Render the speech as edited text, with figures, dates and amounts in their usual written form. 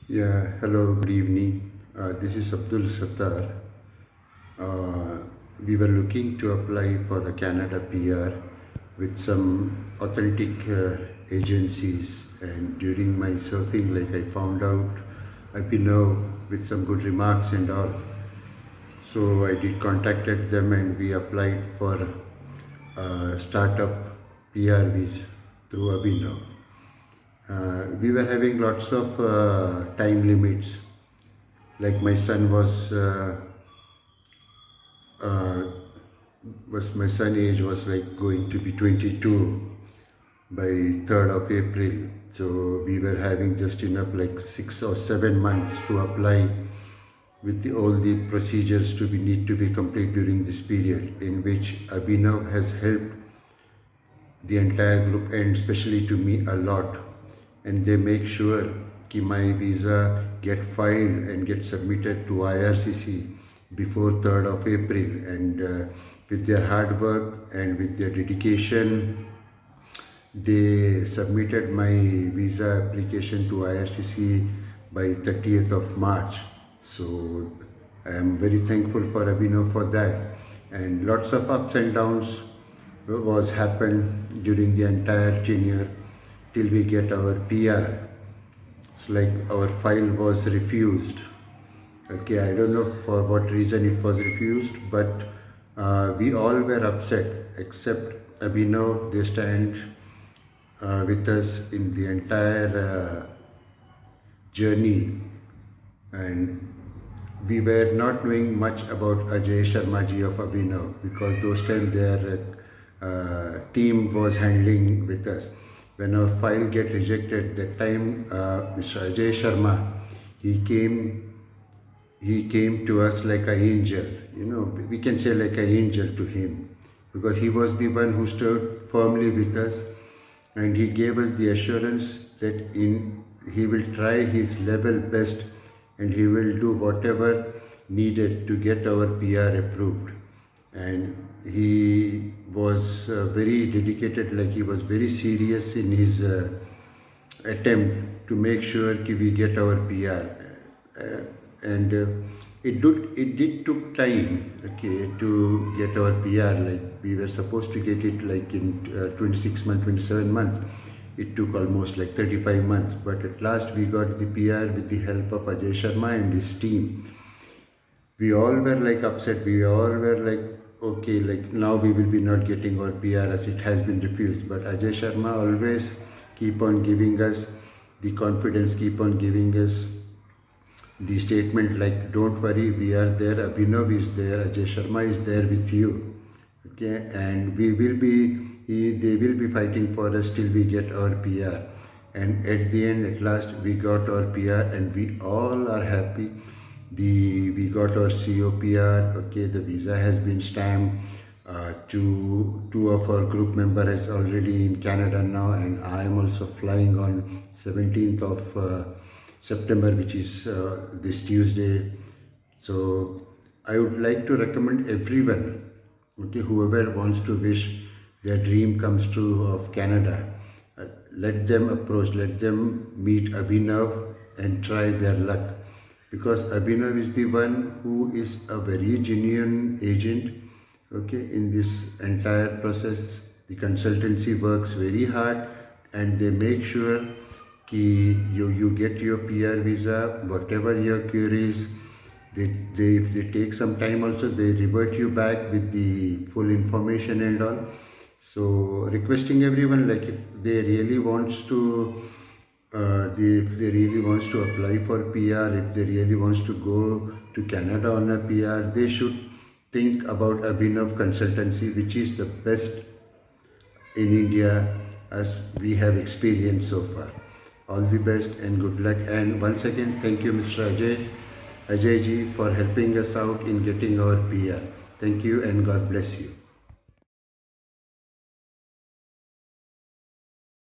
Yeah, hello, good evening. This is Abdul Sattar. Uh, we were looking to apply for a Canada PR with some authentic agencies, and during my surfing, I found out Abhinav with some good remarks and all. So I did contacted them and we applied for startup PR visa through Abhinav. We were having lots of time limits. Like my son uh, my son age was like going to be 22 by 3rd of April. So we were having just enough like 6 or 7 months to apply with all the procedures to be need to be complete during this period, in which Abhinav has helped the entire group and especially to me a lot, and they make sure that my visa get filed and get submitted to IRCC before 3rd of April, and with their hard work and with their dedication they submitted my visa application to IRCC by 30th of March. So I am very thankful for Abhinav for that, and lots of ups and downs was happened during the entire tenure till we get our PR. It's like our file was refused. Okay, I don't know for what reason it was refused, but we all were upset except Abhinav. They stand with us in the entire journey, and we were not knowing much about Ajay Sharma ji of Abhinav, because those time their team was handling with us. When our file get rejected, that time Mr. Ajay Sharma, he came to us like an angel. We can say like an angel to him, because he was the one who stood firmly with us, and he gave us the assurance that he will try his level best and he will do whatever needed to get our PR approved. And he was very dedicated, like he was very serious in his attempt to make sure that we get our PR. And it did took time, okay, to get our PR. Like we were supposed to get it like in 26 months, 27 months. It took almost like 35 months, but at last we got the PR with the help of Ajay Sharma and his team. We all were like upset. We all were like, okay, like now we will be not getting our PR as it has been refused. But Ajay Sharma always keep on giving us the confidence, keep on giving us the statement like, don't worry, we are there, Abhinav is there, Ajay Sharma is there with you. Okay, and we will be, they will be fighting for us till we get our PR. And at the end, at last, we got our PR and we all are happy. We got our COPR, okay, the visa has been stamped. Two of our group member is already in Canada now, and I am also flying on 17th of September, which is this Tuesday. So I would like to recommend everyone, okay, whoever wants to wish their dream comes true of Canada, let them approach, let them meet Abhinav and try their luck, because Abhinav is the one who is a very genuine agent, okay, in this entire process. The consultancy works very hard and they make sure you get your PR visa, whatever your queries. If they take some time also, they revert you back with the full information and all. So requesting everyone, like if they really wants to if they really wants to apply for PR, if they really wants to go to Canada on a PR, they should think about Abhinav Consultancy, which is the best in India as we have experienced so far. All the best and good luck. And once again, thank you, Mr. Ajay ji, for helping us out in getting our PR. Thank you and God bless you.